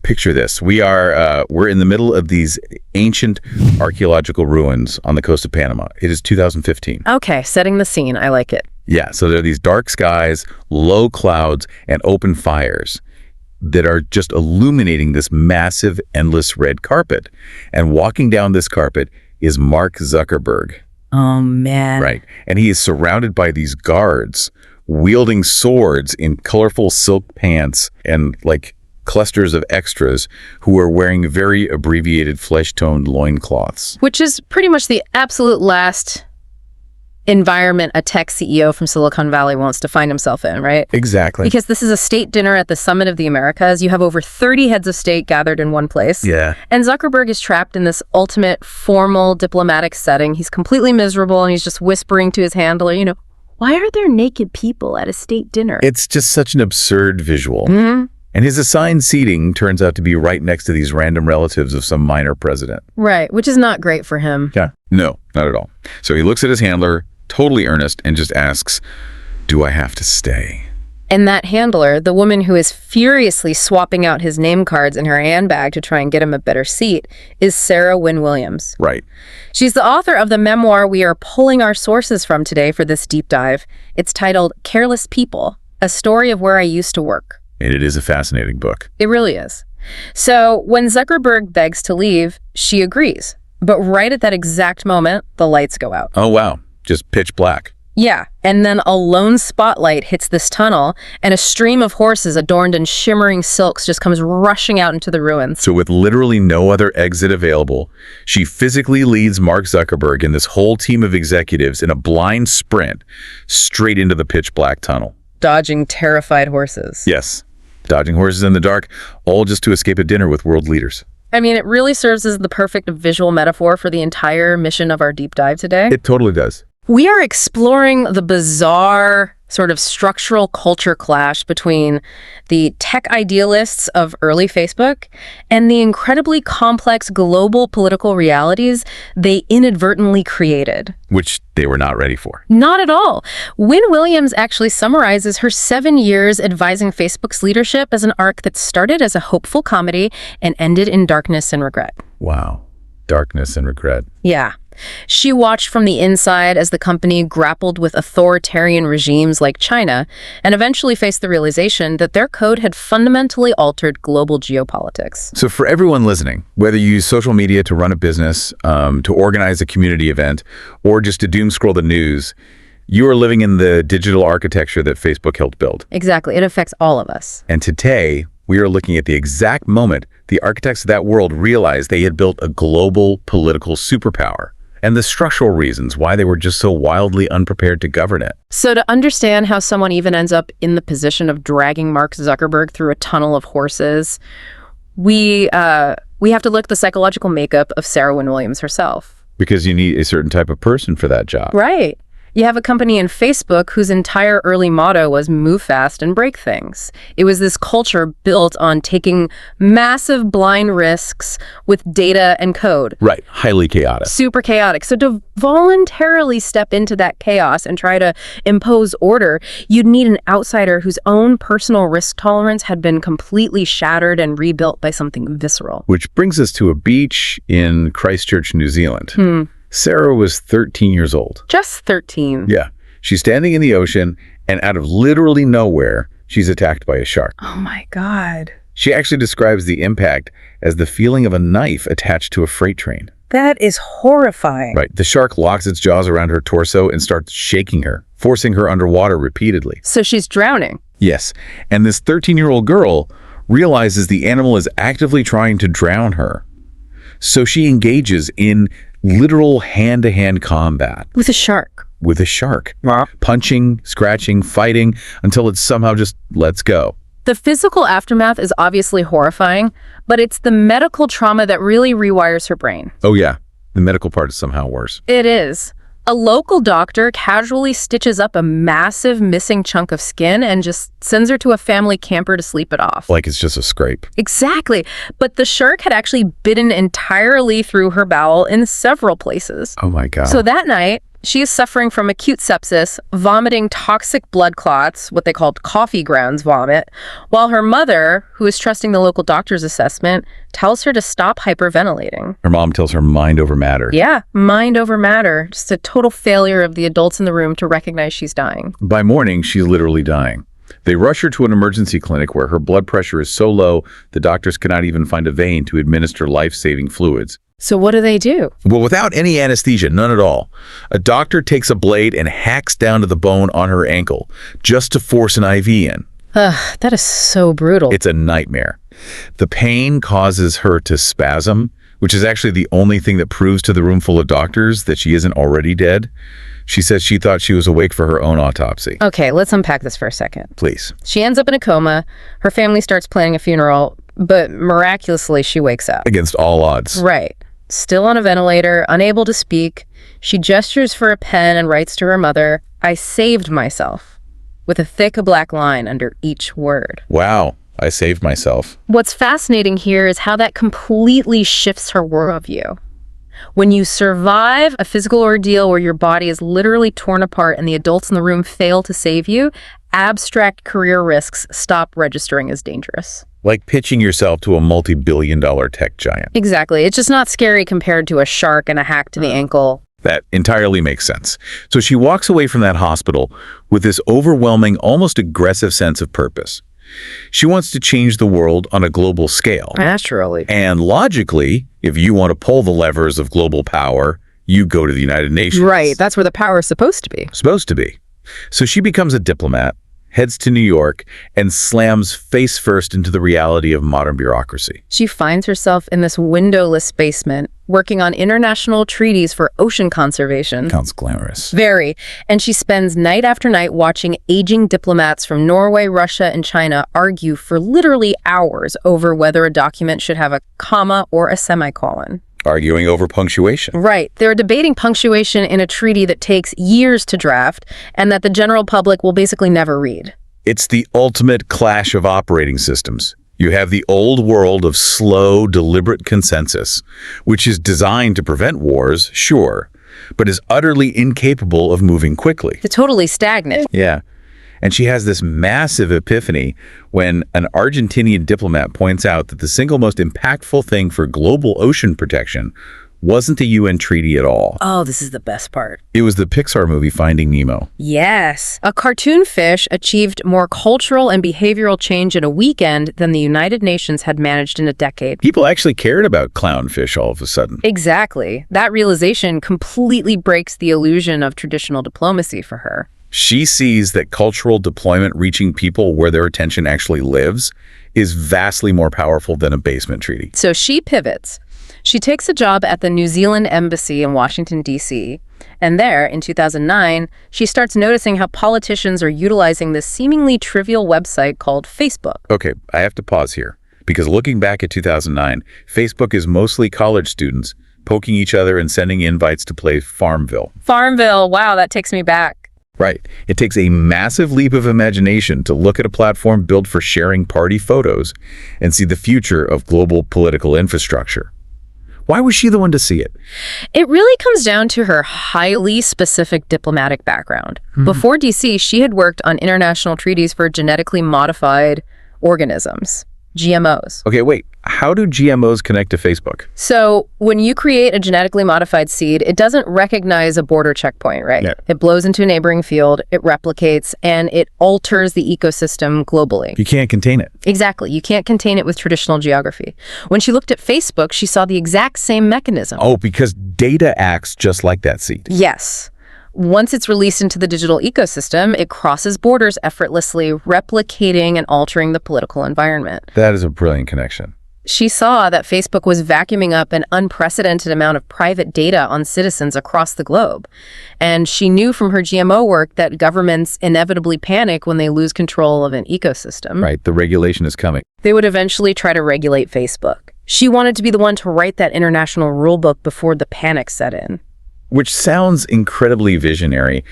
picture this. We're in the middle of these ancient archaeological ruins on the coast of Panama. It is 2015. Okay, setting the scene. I like it. Yeah, so there are these dark skies, low clouds, and open fires that are just illuminating this massive, endless red carpet. And walking down this carpet is Mark Zuckerberg. Oh, man. Right. And he is surrounded by these guards wielding swords in colorful silk pants and like clusters of extras who are wearing very abbreviated flesh-toned loincloths. Which is pretty much the absolute last environment a tech CEO from Silicon Valley wants to find himself in, right? Exactly. Because this is a state dinner at the Summit of the Americas. You have over 30 heads of state gathered in one place. Yeah. And Zuckerberg is trapped in this ultimate formal diplomatic setting. He's completely miserable, and he's just whispering to his handler, why are there naked people at a state dinner? It's just such an absurd visual. Mm-hmm. And his assigned seating turns out to be right next to these random relatives of some minor president. Right, which is not great for him. Yeah. No, not at all. So he looks at his handler, totally earnest, and just asks, do I have to stay? And that handler, the woman who is furiously swapping out his name cards in her handbag to try and get him a better seat, is Sarah Wynne Williams. Right. She's the author of the memoir we are pulling our sources from today for this deep dive. It's titled Careless People, A Story of Where I Used to Work. And it is a fascinating book. It really is. So when Zuckerberg begs to leave, she agrees. But right at that exact moment, the lights go out. Oh, wow. Just pitch black. Yeah, and then a lone spotlight hits this tunnel, and a stream of horses adorned in shimmering silks just comes rushing out into the ruins. So with literally no other exit available, she physically leads Mark Zuckerberg and this whole team of executives in a blind sprint straight into the pitch black tunnel. Dodging terrified horses. Yes, dodging horses in the dark, all just to escape a dinner with world leaders. I mean, it really serves as the perfect visual metaphor for the entire mission of our deep dive today. It totally does. We are exploring the bizarre sort of structural culture clash between the tech idealists of early Facebook and the incredibly complex global political realities they inadvertently created. Which they were not ready for. Not at all. Wynne Williams actually summarizes her 7 years advising Facebook's leadership as an arc that started as a hopeful comedy and ended in darkness and regret. Wow. Darkness and regret. Yeah. She watched from the inside as the company grappled with authoritarian regimes like China and eventually faced the realization that their code had fundamentally altered global geopolitics. So for everyone listening, whether you use social media to run a business, to organize a community event, or just to doom scroll the news, you are living in the digital architecture that Facebook helped build. Exactly. It affects all of us. And today, we are looking at the exact moment the architects of that world realized they had built a global political superpower, and the structural reasons why they were just so wildly unprepared to govern it. So to understand how someone even ends up in the position of dragging Mark Zuckerberg through a tunnel of horses, we have to look at the psychological makeup of Sarah Wynne Williams herself. Because you need a certain type of person for that job. Right. You have a company in Facebook whose entire early motto was move fast and break things. It was this culture built on taking massive blind risks with data and code. Right. Highly chaotic. Super chaotic. So to voluntarily step into that chaos and try to impose order, you'd need an outsider whose own personal risk tolerance had been completely shattered and rebuilt by something visceral. Which brings us to a beach in Christchurch, New Zealand. Sarah was 13 years old. Just 13. Yeah. She's standing in the ocean, and out of literally nowhere, she's attacked by a shark. Oh my God. She actually describes the impact as the feeling of a knife attached to a freight train. That is horrifying. Right. The shark locks its jaws around her torso and starts shaking her, forcing her underwater repeatedly. So she's drowning. Yes. And this 13-year-old girl realizes the animal is actively trying to drown her. So she engages in literal hand-to-hand combat. With a shark. With a shark. Punching, scratching, fighting, until it somehow just lets go. The physical aftermath is obviously horrifying, but it's the medical trauma that really rewires her brain. Oh yeah, the medical part is somehow worse. It is. A local doctor casually stitches up a massive missing chunk of skin and just sends her to a family camper to sleep it off. Like it's just a scrape. Exactly. But the shark had actually bitten entirely through her bowel in several places. Oh my God. So that night, She is suffering from acute sepsis, vomiting toxic blood clots, what they called coffee grounds vomit, while her mother, who is trusting the local doctor's assessment, tells her to stop hyperventilating. Her mom tells her mind over matter. Yeah, mind over matter. Just a total failure of the adults in the room to recognize she's dying. By morning, she's literally dying. They rush her to an emergency clinic where her blood pressure is so low, the doctors cannot even find a vein to administer life-saving fluids. So what do? Well, without any anesthesia, none at all. A doctor takes a blade and hacks down to the bone on her ankle just to force an IV in. Ugh, that is so brutal. It's a nightmare. The pain causes her to spasm, which is actually the only thing that proves to the room full of doctors that she isn't already dead. She says she thought she was awake for her own autopsy. Okay, let's unpack this for a second. Please. She ends up in a coma. Her family starts planning a funeral, but miraculously she wakes up. Against all odds. Right. Still on a ventilator, unable to speak. She gestures for a pen and writes to her mother, "I saved myself," with a thick black line under each word. Wow, I saved myself. What's fascinating here is how that completely shifts her worldview. When you survive a physical ordeal where your body is literally torn apart and the adults in the room fail to save you, abstract career risks stop registering as dangerous. Like pitching yourself to a multi-billion-dollar tech giant. Exactly. It's just not scary compared to a shark and a hack to the ankle. That entirely makes sense. So she walks away from that hospital with this overwhelming, almost aggressive sense of purpose. She wants to change the world on a global scale. Naturally. And logically, if you want to pull the levers of global power, you go to the United Nations. Right. That's where the power is supposed to be. Supposed to be. So she becomes a diplomat, heads to New York, and slams face first into the reality of modern bureaucracy. She finds herself in this windowless basement, working on international treaties for ocean conservation. Sounds glamorous. Very. And she spends night after night watching aging diplomats from Norway, Russia, and China argue for literally hours over whether a document should have a comma or a semicolon. Arguing over punctuation. Right. They're debating punctuation in a treaty that takes years to draft and that the general public will basically never read. It's the ultimate clash of operating systems. You have the old world of slow, deliberate consensus, which is designed to prevent wars, sure, but is utterly incapable of moving quickly. It's totally stagnant. Yeah. And she has this massive epiphany when an Argentinian diplomat points out that the single most impactful thing for global ocean protection wasn't the UN treaty at all. Oh, this is the best part. It was the Pixar movie Finding Nemo. Yes. A cartoon fish achieved more cultural and behavioral change in a weekend than the United Nations had managed in a decade. People actually cared about clownfish all of a sudden. Exactly. That realization completely breaks the illusion of traditional diplomacy for her. She sees that cultural deployment reaching people where their attention actually lives is vastly more powerful than a basement treaty. So she pivots. She takes a job at the New Zealand Embassy in Washington, D.C., and there, in 2009, she starts noticing how politicians are utilizing this seemingly trivial website called Facebook. Okay, I have to pause here, because looking back at 2009, Facebook is mostly college students poking each other and sending invites to play Farmville. Farmville, wow, that takes me back. Right. It takes a massive leap of imagination to look at a platform built for sharing party photos and see the future of global political infrastructure. Why was she the one to see it? It really comes down to her highly specific diplomatic background. Before DC, she had worked on international treaties for genetically modified organisms, GMOs. Okay, wait. How do GMOs connect to Facebook? So when you create a genetically modified seed, it doesn't recognize a border checkpoint, right? Yeah. It blows into a neighboring field, it replicates, and it alters the ecosystem globally. You can't contain it. Exactly. You can't contain it with traditional geography. When she looked at Facebook, she saw the exact same mechanism. Oh, because data acts just like that seed. Yes. Once it's released into the digital ecosystem, it crosses borders effortlessly, replicating and altering the political environment. That is a brilliant connection. She saw that Facebook was vacuuming up an unprecedented amount of private data on citizens across the globe. And she knew from her GMO work that governments inevitably panic when they lose control of an ecosystem. Right, the regulation is coming. They would eventually try to regulate Facebook. She wanted to be the one to write that international rulebook before the panic set in. Which sounds incredibly visionary,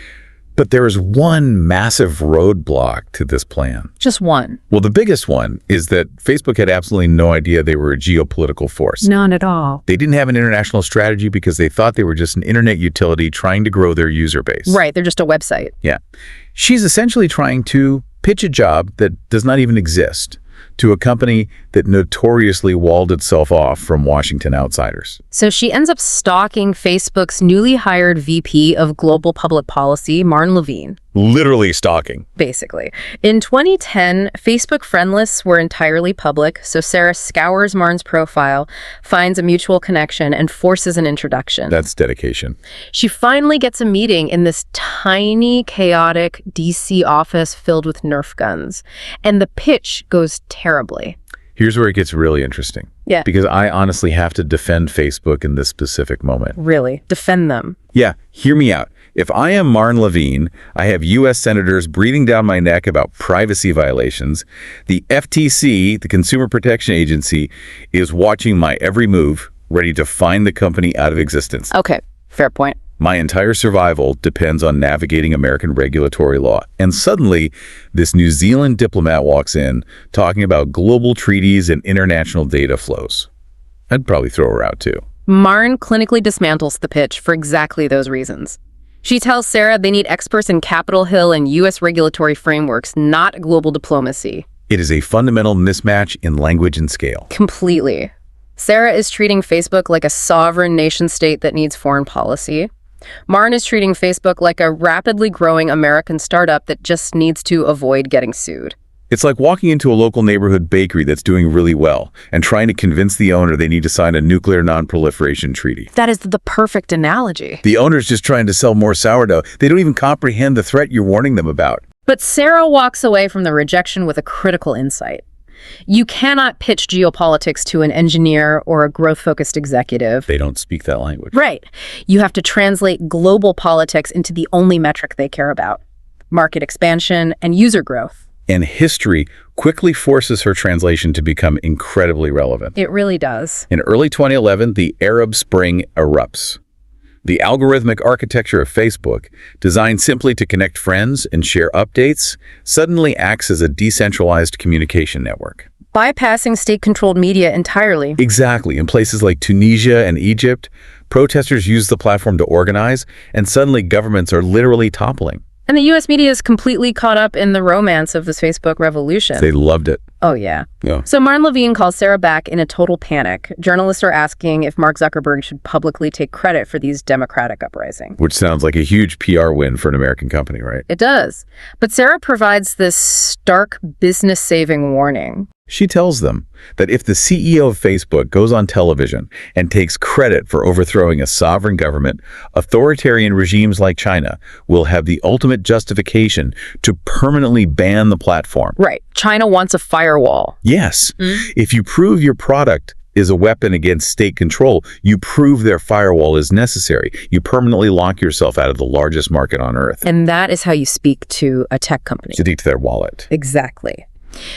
But there is one massive roadblock to this plan. Just one. Well, the biggest one is that Facebook had absolutely no idea they were a geopolitical force. None at all. They didn't have an international strategy because they thought they were just an internet utility trying to grow their user base. Right, they're just a website. Yeah. She's essentially trying to pitch a job that does not even exist to a company that notoriously walled itself off from Washington outsiders. So she ends up stalking Facebook's newly hired VP of Global Public Policy, Marn Levine. Literally stalking. Basically. In 2010, Facebook friend lists were entirely public, so Sarah scours Marn's profile, finds a mutual connection, and forces an introduction. That's dedication. She finally gets a meeting in this tiny, chaotic DC office filled with Nerf guns, and the pitch goes terribly. Here's where it gets really interesting. Yeah. Because I honestly have to defend Facebook in this specific moment. Really? Defend them. Yeah, hear me out. If I am Marn Levine, I have U.S. senators breathing down my neck about privacy violations. The FTC, the Consumer Protection Agency, is watching my every move, ready to find the company out of existence. Okay, fair point. My entire survival depends on navigating American regulatory law. And suddenly, this New Zealand diplomat walks in talking about global treaties and international data flows. I'd probably throw her out too. Marn clinically dismantles the pitch for exactly those reasons. She tells Sarah they need experts in Capitol Hill and U.S. regulatory frameworks, not global diplomacy. It is a fundamental mismatch in language and scale. Completely. Sarah is treating Facebook like a sovereign nation-state that needs foreign policy. Marn is treating Facebook like a rapidly growing American startup that just needs to avoid getting sued. It's like walking into a local neighborhood bakery that's doing really well and trying to convince the owner they need to sign a nuclear non-proliferation treaty. That is the perfect analogy. The owner's just trying to sell more sourdough. They don't even comprehend the threat you're warning them about. But Sarah walks away from the rejection with a critical insight. You cannot pitch geopolitics to an engineer or a growth-focused executive. They don't speak that language. Right. You have to translate global politics into the only metric they care about: market expansion and user growth. And history quickly forces her translation to become incredibly relevant. It really does. In early 2011, the Arab Spring erupts. The algorithmic architecture of Facebook, designed simply to connect friends and share updates, suddenly acts as a decentralized communication network. Bypassing state-controlled media entirely. Exactly. In places like Tunisia and Egypt, protesters use the platform to organize, and suddenly governments are literally toppling. And the U.S. media is completely caught up in the romance of this Facebook revolution. They loved it. Oh, yeah. Yeah. So Marn Levine calls Sarah back in a total panic. Journalists are asking if Mark Zuckerberg should publicly take credit for these democratic uprisings. Which sounds like a huge PR win for an American company, right? It does. But Sarah provides this stark business-saving warning. She tells them that if the CEO of Facebook goes on television and takes credit for overthrowing a sovereign government, authoritarian regimes like China will have the ultimate justification to permanently ban the platform. Right. China wants a firewall. Yes. If you prove your product is a weapon against state control, you prove their firewall is necessary. You permanently lock yourself out of the largest market on earth. And that is how you speak to a tech company. To their wallet. Exactly.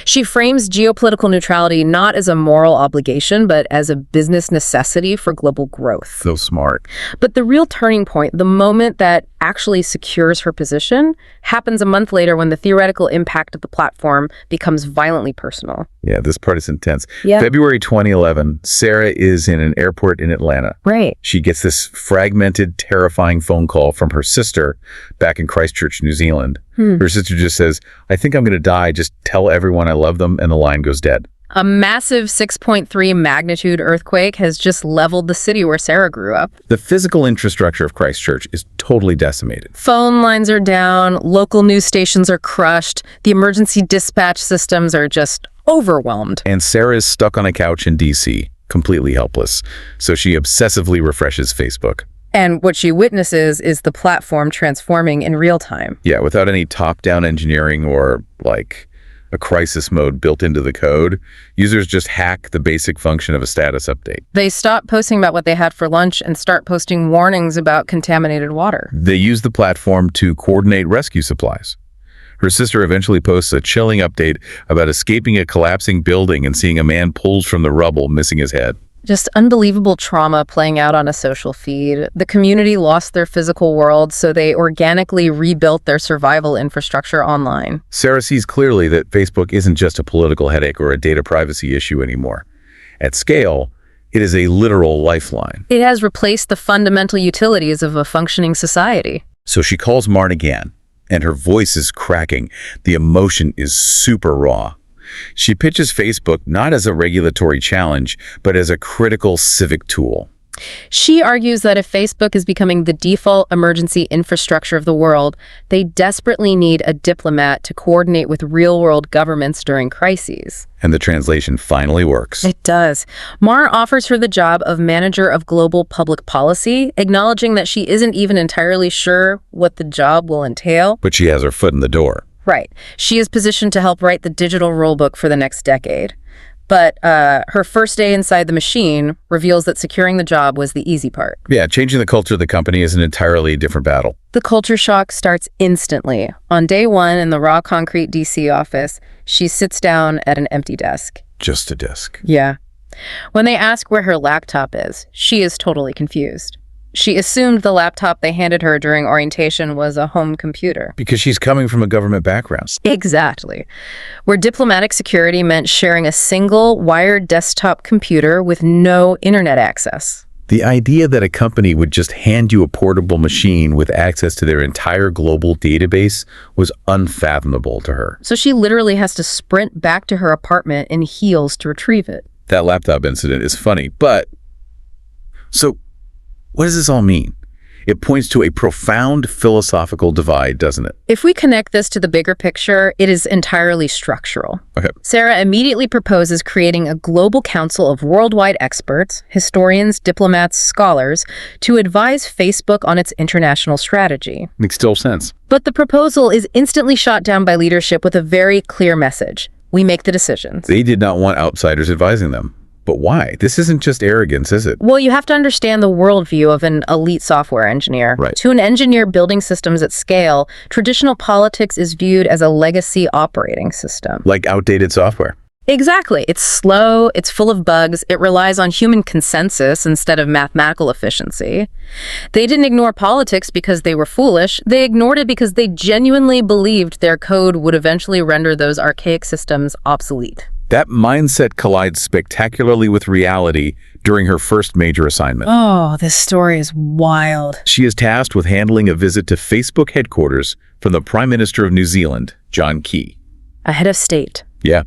She frames geopolitical neutrality not as a moral obligation, but as a business necessity for global growth. So smart. But the real turning point, the moment that actually secures her position, happens a month later when the theoretical impact of the platform becomes violently personal. Yeah, this part is intense. Yeah. February 2011, Sarah is in an airport in Atlanta. Right. She gets this fragmented, terrifying phone call from her sister back in Christchurch, New Zealand. Her sister just says, "I think I'm going to die. Just tell everyone I love them," and the line goes dead. A massive 6.3 magnitude earthquake has just leveled the city where Sarah grew up. The physical infrastructure of Christchurch is totally decimated. Phone lines are down, local news stations are crushed, the emergency dispatch systems are just overwhelmed. And Sarah is stuck on a couch in D.C., completely helpless. So she obsessively refreshes Facebook. And what she witnesses is the platform transforming in real time. Yeah, without any top-down engineering or, like, a crisis mode built into the code, users just hack the basic function of a status update. They stop posting about what they had for lunch and start posting warnings about contaminated water. They use the platform to coordinate rescue supplies. Her sister eventually posts a chilling update about escaping a collapsing building and seeing a man pulled from the rubble, missing his head. Just unbelievable trauma playing out on a social feed. The community lost their physical world, so they organically rebuilt their survival infrastructure online. Sarah sees clearly that Facebook isn't just a political headache or a data privacy issue anymore. At scale, it is a literal lifeline. It has replaced the fundamental utilities of a functioning society. So she calls Martin again, and her voice is cracking. The emotion is super raw. She pitches Facebook not as a regulatory challenge, but as a critical civic tool. She argues that if Facebook is becoming the default emergency infrastructure of the world, they desperately need a diplomat to coordinate with real-world governments during crises. And the translation finally works. It does. Mar offers her the job of manager of global public policy, acknowledging that she isn't even entirely sure what the job will entail. But she has her foot in the door. Right. She is positioned to help write the digital rulebook for the next decade. But her first day inside the machine reveals that securing the job was the easy part. Yeah, changing the culture of the company is an entirely different battle. The culture shock starts instantly. On day one in the raw concrete DC office, she sits down at an empty desk. Just a desk. Yeah. When they ask where her laptop is, she is totally confused. She assumed the laptop they handed her during orientation was a home computer. Because she's coming from a government background. Exactly. Where diplomatic security meant sharing a single wired desktop computer with no internet access. The idea that a company would just hand you a portable machine with access to their entire global database was unfathomable to her. So she literally has to sprint back to her apartment in heels to retrieve it. That laptop incident is funny, but... So, what does this all mean? It points to a profound philosophical divide, doesn't it? If we connect this to the bigger picture, it is entirely structural. Okay. Sarah immediately proposes creating a global council of worldwide experts, historians, diplomats, scholars, to advise Facebook on its international strategy. Makes total sense. But the proposal is instantly shot down by leadership with a very clear message. We make the decisions. They did not want outsiders advising them. But why? This isn't just arrogance, is it? Well, you have to understand the worldview of an elite software engineer. Right. To an engineer building systems at scale, traditional politics is viewed as a legacy operating system. Like outdated software. Exactly. It's slow, it's full of bugs, it relies on human consensus instead of mathematical efficiency. They didn't ignore politics because they were foolish. They ignored it because they genuinely believed their code would eventually render those archaic systems obsolete. That mindset collides spectacularly with reality during her first major assignment. Oh, this story is wild. She is tasked with handling a visit to Facebook headquarters from the Prime Minister of New Zealand, John Key. A head of state. Yeah.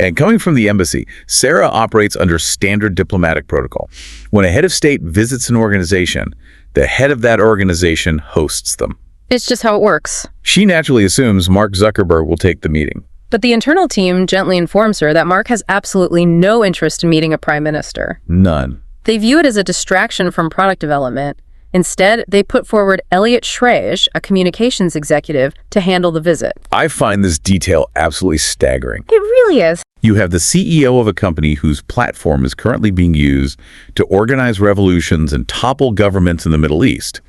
And coming from the embassy, Sarah operates under standard diplomatic protocol. When a head of state visits an organization, the head of that organization hosts them. It's just how it works. She naturally assumes Mark Zuckerberg will take the meeting. But the internal team gently informs her that Mark has absolutely no interest in meeting a prime minister. None. They view it as a distraction from product development. Instead, they put forward Elliot Schrage, a communications executive, to handle the visit. I find this detail absolutely staggering. It really is. You have the CEO of a company whose platform is currently being used to organize revolutions and topple governments in the Middle East,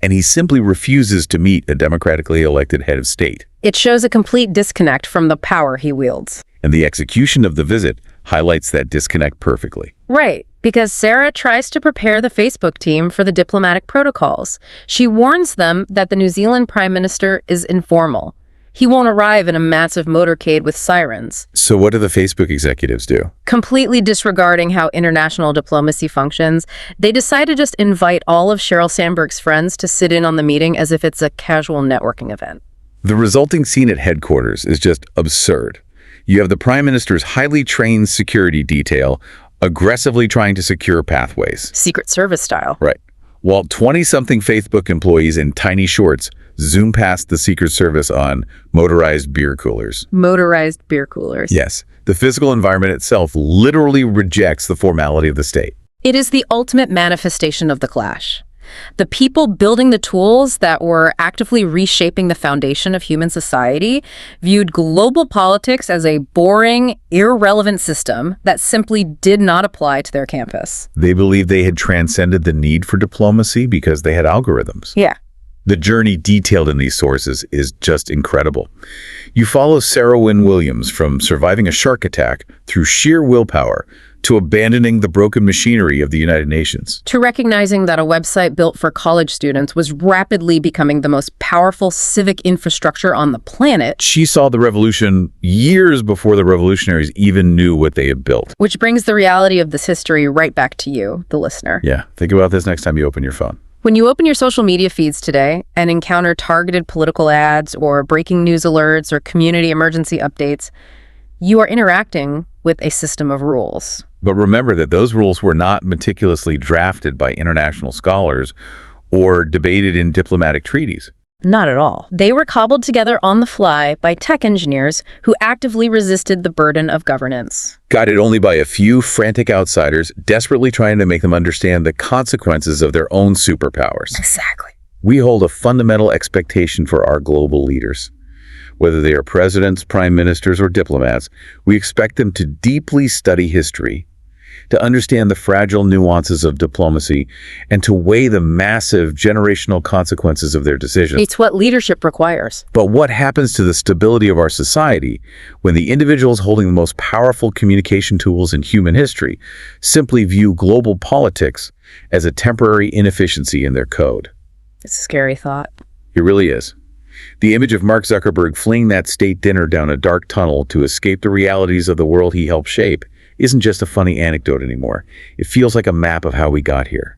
and he simply refuses to meet a democratically elected head of state. It shows a complete disconnect from the power he wields. And the execution of the visit highlights that disconnect perfectly. Right, because Sarah tries to prepare the Facebook team for the diplomatic protocols. She warns them that the New Zealand Prime Minister is informal. He won't arrive in a massive motorcade with sirens. So what do the Facebook executives do? Completely disregarding how international diplomacy functions, they decide to just invite all of Sheryl Sandberg's friends to sit in on the meeting as if it's a casual networking event. The resulting scene at headquarters is just absurd. You have the Prime Minister's highly trained security detail aggressively trying to secure pathways. Secret Service style. Right. While 20-something Facebook employees in tiny shorts zoom past the Secret Service on motorized beer coolers. Motorized beer coolers. Yes, the physical environment itself literally rejects the formality of the state. It is the ultimate manifestation of the clash. The people building the tools that were actively reshaping the foundation of human society viewed global politics as a boring, irrelevant system that simply did not apply to their campus. They believed they had transcended the need for diplomacy because they had algorithms. Yeah. The journey detailed in these sources is just incredible. You follow Sarah Wynne Williams from surviving a shark attack through sheer willpower to abandoning the broken machinery of the United Nations. To recognizing that a website built for college students was rapidly becoming the most powerful civic infrastructure on the planet. She saw the revolution years before the revolutionaries even knew what they had built. Which brings the reality of this history right back to you, the listener. Yeah, think about this next time you open your phone. When you open your social media feeds today and encounter targeted political ads or breaking news alerts or community emergency updates, you are interacting with a system of rules. But remember that those rules were not meticulously drafted by international scholars or debated in diplomatic treaties. Not at all. They were cobbled together on the fly by tech engineers who actively resisted the burden of governance. Guided only by a few frantic outsiders desperately trying to make them understand the consequences of their own superpowers. Exactly. We hold a fundamental expectation for our global leaders. Whether they are presidents, prime ministers, or diplomats, we expect them to deeply study history, to understand the fragile nuances of diplomacy, and to weigh the massive generational consequences of their decisions. It's what leadership requires. But what happens to the stability of our society when the individuals holding the most powerful communication tools in human history simply view global politics as a temporary inefficiency in their code? It's a scary thought. It really is. The image of Mark Zuckerberg fleeing that state dinner down a dark tunnel to escape the realities of the world he helped shape isn't just a funny anecdote anymore. It feels like a map of how we got here.